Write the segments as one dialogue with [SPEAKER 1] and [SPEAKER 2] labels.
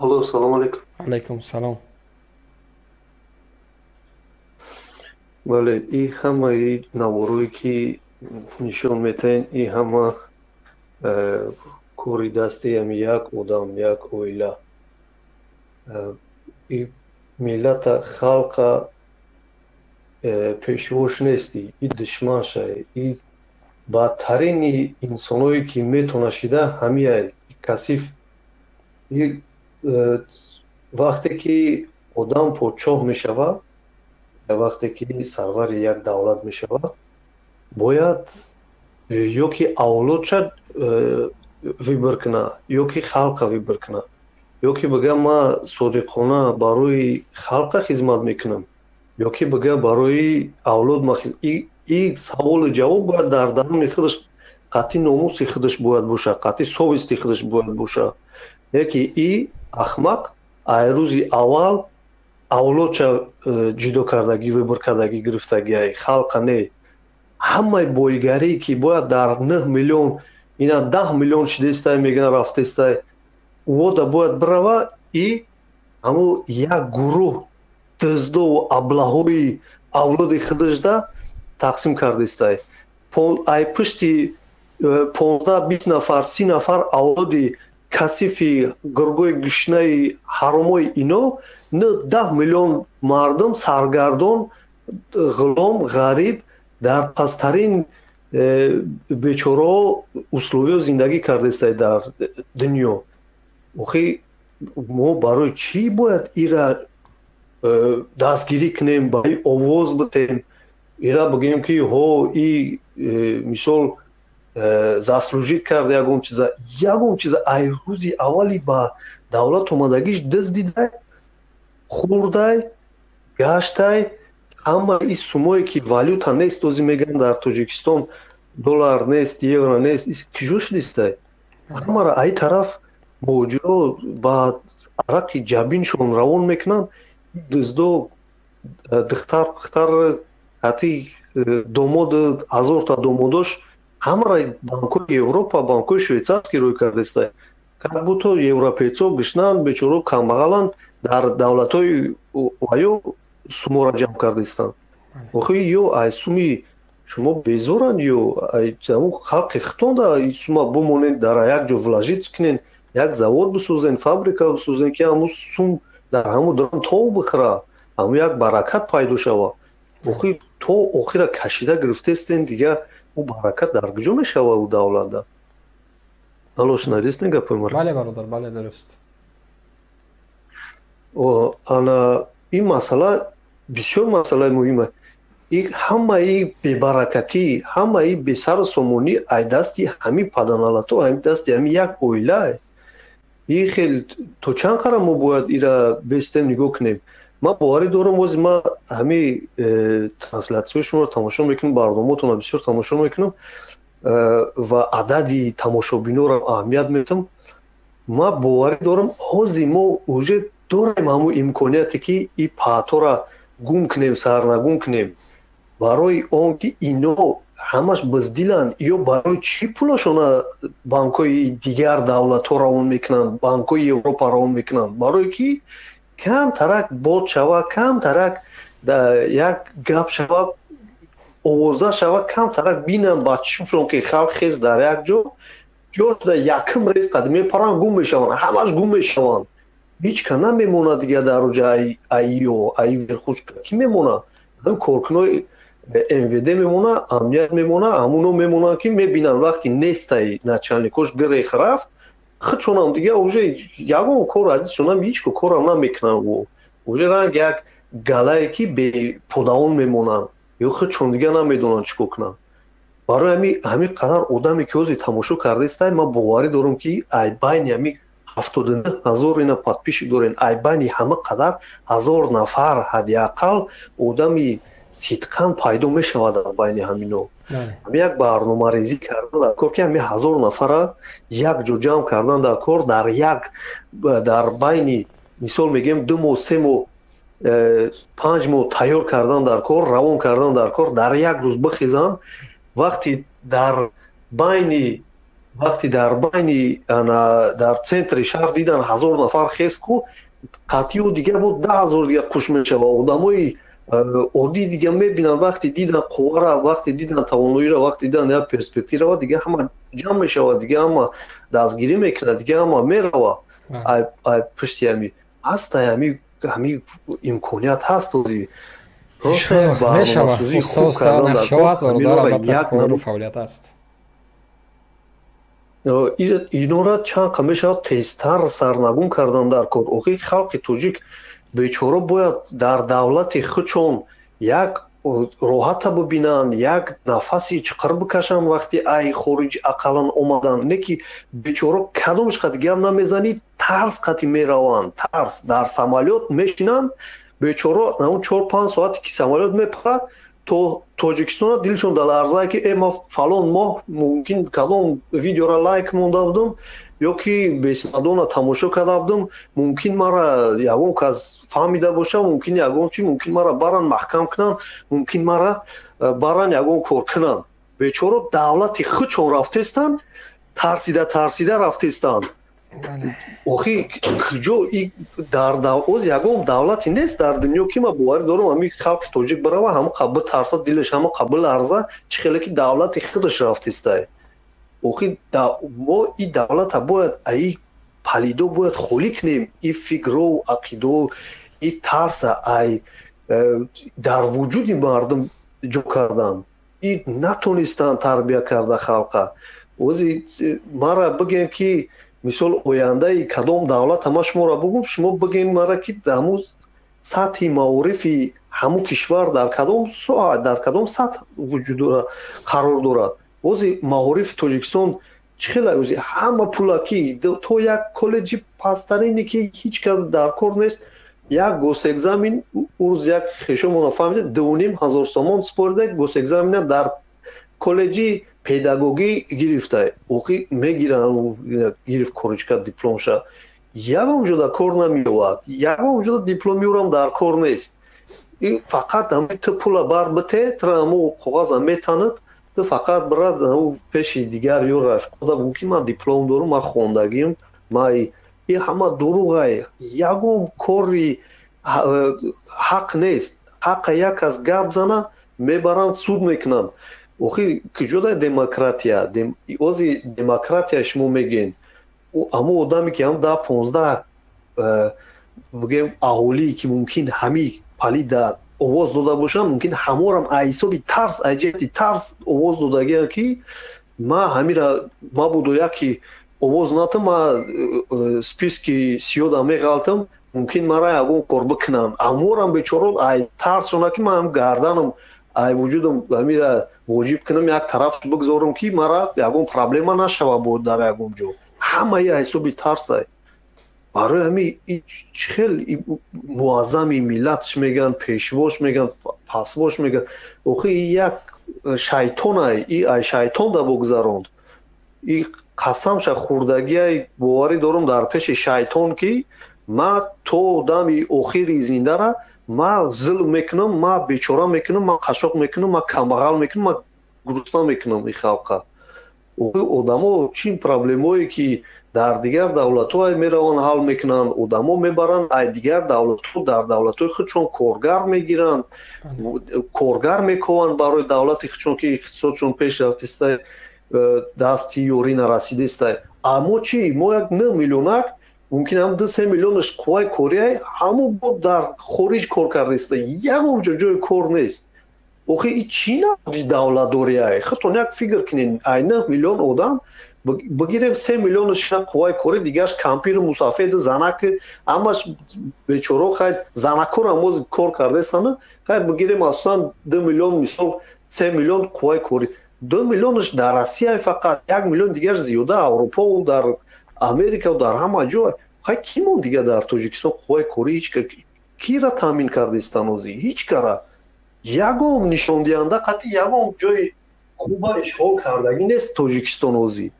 [SPEAKER 1] الو سلام علیکم.
[SPEAKER 2] علیکم سلام.
[SPEAKER 1] بله این همه این نواروی که نشون میتین این همه کوری دستی هم یک آدم یک اویلا این ملت خلق پیشوش نیستی این دشمن شای این بدترین انسانایی که میتونه شده همیه کثیف این وقتی که آدم پادشاه میشود وقتی که سرور یک دولت میشود باید ё ки авлодша вибр кунад ё ки халқа вибр кунад ё ки бигӯяд ман содиқона барои халқа хизмат мекунам ё ки бигӯяд барои авлод ин саволу ҷавоб бояд дар даруни худаш қатъи номуси худаш бояд бошад қатъи совести худаш бояд бошад не ки ин ахмақ аз рӯзи аввал авлодша ҷудо кардагӣ вибр кардагӣ гирифтагиай халқа не ҳамаи боигарӣ ки бояд дар 9 миллион ина 10 миллион шидистай мегӯян рафтистай вода бояд бирава и ҳамо як гурӯҳ дуздову аблаҳои авлоди худашда тақсим кардистай ай пушти 15-20 нафар 30 нафар авлоди касифи гургои гӯшнаи ҳаромои ино 10 миллион мардум саргардон ғулом ғариб дар пасттарин бечораҳо условиҳо зиндагӣ кардестай дар дунё охи мо барои чӣ бояд ира дастгирӣ кунем ба ин овоз битем ира бигӯем ки ҳо ин мисол заслужит карда ягон чиза ай рӯзи аввали ба давлат омадагиш дӯст дидай хӯрдай гаштай ҳама ин сумое ки валюта нест озӣ мегӯянд дар тоҷикистон доллар нест евро нест куҷо шудистай ҳамаро ай тараф моҷиро ба арақи ҷабиншон равон мекунанд дуздо духтар пухтар ҳатти домоду 1000 домодош ҳамаро банкои европа банкои швейтсарский рӯй кардестай как будто европейцо гишнаанд бечораҳо камбағаланд дар давлатҳои оё сумора ҷамъ кардистанд охи ё ай суми шумо безоранд ё ҳамун халқи хитонда ин сума бумонед дар як ҷо вложить кунен як завод бисозен фабрика бисозен ки ҳамун сум дар ҳамун доран тов бихӯра ҳамун як баракат пайдо шавад охи то охира кашида гирифтестен дига ӯ баракат дар куҷо мешавад ӯ давлатда ало шунавидистен гапои маро
[SPEAKER 2] бале бародар, бале дуруст.
[SPEAKER 1] ана ин масъала бисёр масъалаи муҳима ин ҳамаи бебаракатӣ ҳамаи бесару сомонӣ ай дасти ҳамин паданалато ҳамин дасти ҳамин як оила ин хел то чанд қадр мо бояд ира бестем нигоҳ кунем ман боварӣ дорам бози ман ҳамин транслятсияи шуморо тамошо мекунам барномаотонро бисёр тамошо мекунам ва адади тамошобиноро аҳамият медиҳам ман боварӣ дорам ҳозир мо уже дорем ҳамун имконияте ки ин паҳтора гум кунем сарнагум кунем барои он ки ино ҳамаш буздиланд ё барои чӣ пулашона банкои дигар давлатҳо равон мекунанд банкои европа равон мекунанд барое ки камтарак бод шавад камтарак як гап шавад овоза шавад камтарак бинанд ба чишмшон ки халқ хез дар як ҷо шуда якм рез қад мепаранд гум мешаванд ҳамаш гум мешаванд ҳеч ка намемонад дига дар оҷа айё ай верхушка ки мемонад коркунои мвд мемонад амният мемонад ҳамуно мемонанд ки мебинанд вақти нестай начальникош гирех рафт худшонам дига уже ягон кор азизшонам ҳеч корам намекунанд уже ранг як галае ки беподавон мемонанд ё худшон дига намедонанд чӣ кор кунанд барои ҳамин қадар одаме ки ҳозир тамошо кардаистай ман боварӣ дорам ки ай байни ҳамин 79,000 ина подпиши дорен ай байни ҳама қадар 1000 нафар ҳадиақал одами сидқан пайдо мешавад дар байни ҳамино як барномарезӣ кардан дар кор ки ҳамин 1000 нафара як ҷо ҷамъ кардан дар кор дар байни мисол мегӯем 2 моҳ 3 моҳ 5 моҳ тайёр кардан дар кор равон кардан дар кор дар як рӯз бихезанд вақти дар байни вақте дар байни дар центри шаҳр дидан 1000 нафар хеску қатъиу дига бо 10,000 дига куш мешава. Одамои оддӣ дига мебинанд вақте дидан қуввара, вақте дидан тавоноиро, вақте дидан як перспективаро дига ҳама ҷамъ мешавад, дига ҳама дастгирӣ мекунад, дига ҳама мерава. Ай пишти ҳаст ҳамин имконият ҳаст озӣ.
[SPEAKER 2] мешава. Устод Саадахшоҳ аст бародар албатта кору фаъолият аст.
[SPEAKER 1] Инора чанд қа мешавад тезтар сарнагун кардан дар кор. Охи халқи тоҷик бечора бояд дар давлати худшон як роҳата бубинанд, як нафаси чиқар бикашанд вақти ай хориҷ ақаллан омадан. Не ки бечора кадомш қад гап намезанӣ, тарс қати мераванд, тарс дар самолёт мешинанд. Бечора 4-5 соати ки самолёт мепарад то Тоҷикистона дилшон даларзае ки ма фалон моҳ мумкин кадом видеора лайк монда будам ё ки бесмадона тамошо карда будам, мумкин мара ягон кас фаҳмида боша, мумкин ягон чи, мумкин мара баран маҳкам кунанд, мумкин мара баран ягон кор кунанд. Бечора давлати худшон рафтестанд, тарсида рафтестанд. охи куҷо дар оз ягон давлати нест дар дунё ки ма боварӣ дорам ҳамин халқи тоҷик барава ҳама қаба тарса, дилаш ҳама қаба ларза, чӣ хеле ки давлати худаш рафтестай. охи мо и давлата бояд аи палидо бояд холӣ кунем, и фикру ақидо, и тарса ай дар вуҷуди мардум ҷо кардан, и натонистанд тарбия карда халқа. ози мара бигем ки мисол ояндаи кадом давлат ҳама шуморо бугум, шумо бигем мара ки ҳамун сатҳи маорифи ҳамун кишвар дар кадом соҳа, дар кадом сатҳ вуҷуд дорад, қарор дорад. ози маорифи Тоҷикистон чӣ хела ози ҳама пула ки то як коллеҷи пастарине ки ҳеҷ кас дар кор нест, як госэкзамен уз як хешомона фаҳмида 2500 сомон спорида госэкзамена дар коллеҷи педагогӣ гирифта. охи мегиранд гирифт коричка дипломша, ягон ҷода кор намеёвад, ягон ҷода диплом меорам дар кор нест. фақат ҳамин ту пула бар бите трамо коғаза метанад, ту фақат брат пеши дигар ё рафқода гӯ ки ман диплом дорам, ман хондагим, ман и ҳама дуруғай, ягон кори ҳақ нест. ҳаққа як кас гап зана мебаранд суд мекунанд. охи куҷода демократия? ози демократия шумо мегӯед аммо одаме ки ҳам 10-15 бигем аҳолӣ ки мумкин ҳамин палида овоз дода бошанд, мумкин ҳаморам аз ҳисоби тарс, аз ҷиҳати тарс овоз додагиям ки ма ҳамира мабудо яки овоз натам, ма списки сиёда меғалтам, мумкин мара ягон кор бикунанд. ҳаморам бечоро аз тарсона ки ман гарданам ай вуҷудам ҳамира воҷиб кунам як тараф бигзорам ки мара ягон проблема нашава бо дар ягон ҷо. ҳамаи аз ҳисоби тарсай. барои ҳамин чӣ хел муаззами миллатш меган, пешвош меган, пасвош меган. охи як шайтонай, ай шайтон да богзаронд. И қасамша хурдагиай боварӣ дорам дар пеши шайтон ки ма то дами охири зиндара ма зулм мекунам, ма бечора мекунам, ма қашоқ мекунам, ма камбағал мекунам, ма гурусна мекунам и халқа. одамо чин проблемое ки дар дигар давлатҳо мераванд ҳал мекунанд, одамо мебаранд ай дигар давлатҳо, дар давлатҳои худшон коргар мегиранд, коргар мекованд барои давлати худшон ки иқтисодшон пеш рафтистай, дасти ёрӣ нарасидистай. аммо чӣ мо як 9 миллионак мумкин ҳам 2-3 миллионаш қувваи корияй ҳамо бо дар хориҷ кор кардистай, ягон ҷо ҷои кор нест. охи и чӣ навъи давлатдорияй? худтон як фикр кунед, ай 9 миллион одам бигирем 3 миллионаш қувваи корӣ, дигараш кампиру мусафеду занаки ҳамаш бечоро хай занакорам моз кор кардесана, хай бигирем асосан 2 миллион мисол 3 миллион қувваи корӣ. 2 миллионаш дар Россия фақат, 1 миллион дигараш зиёда Аврупо, дар Америка, дар ҳама ҷо. хай ки мон дига дар Тоҷикистон қувваи корӣ ҳеҷ кира таъмин кардистан ози? ҳеҷ кара. ягон нишондиҳанда қатъи ягон ҷои хуба ишғол кардагӣ нест Тоҷикистон ози.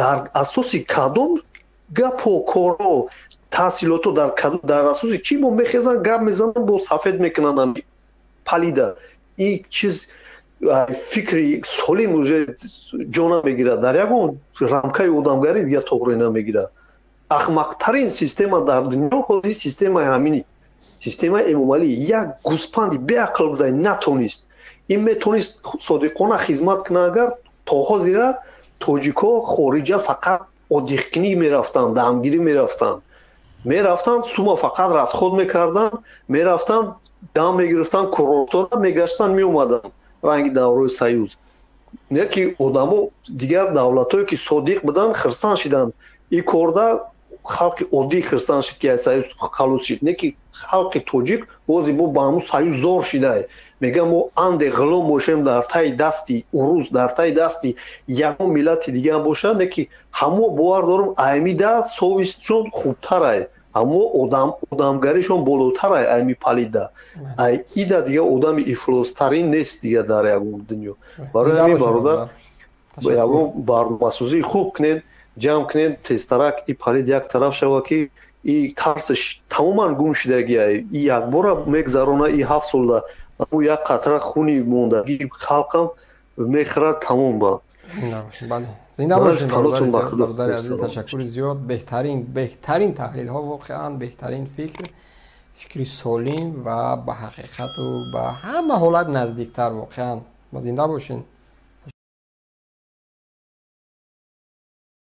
[SPEAKER 1] дар асоси кадом гапҳо, корҳо, таҳсилотҳо дар асоси чӣ мо мехезанд гап мезананд, бо сафед мекунанд палида. ин чиз фикри солим уже ҷона мегирад дар ягон рамкаи одамгарӣ дига тоғри намегирад. Ахмақтарин система дар дунё ҳозир системаи ҳамини системаи эмомалӣ як гӯспанди беақл буда натонист ин метонист содиқона хизмат кунад. Агар то ҳозира тоҷикҳо хориҷа фақат одиқкунӣ мерафтанд, дамгирӣ мерафтанд сума фақат расход мекарданд, мерафтанд дам мегирифтанд, курортода мегаштанд, меомаданд ранги давраи союз. не ки одамо дигар давлатҳое ки содиқ буданд хирсан шиданд. ин корда халқи оддӣ хирсан шид ки союз халос шид, не ки халқи тоҷик бози мо ба ҳамун союз зор шида мегӯям мо анде ғулом бошем дар таи дасти урус, дар таи дасти ягон миллати дига бошад, не ки ҳамо бовар дорем айми даст совистшон хубтарай, ҳамо одамгаришон болотарай айми палида. ида дига одами ифлостарин нест дига дар ягон дунё. барои ҳамин бародар ягон барномасозии хуб кунед, ҷамъ кунед, тезтарак и палид як тараф шава ки и тарсиш тамоман гум шидагиай и якбора мегзарона и 7 сола аммо як қатра хуни мондагӣ халқам мехӯрад тамом ба.
[SPEAKER 2] бале зинда бошед бародари азиз, ташаккури зиёд. беҳтарин таҳлилҳо, воқеан беҳтарин фикри солим ва ба ҳақиқату ба ҳама ҳолат наздиктар. воқеан зинда бошед.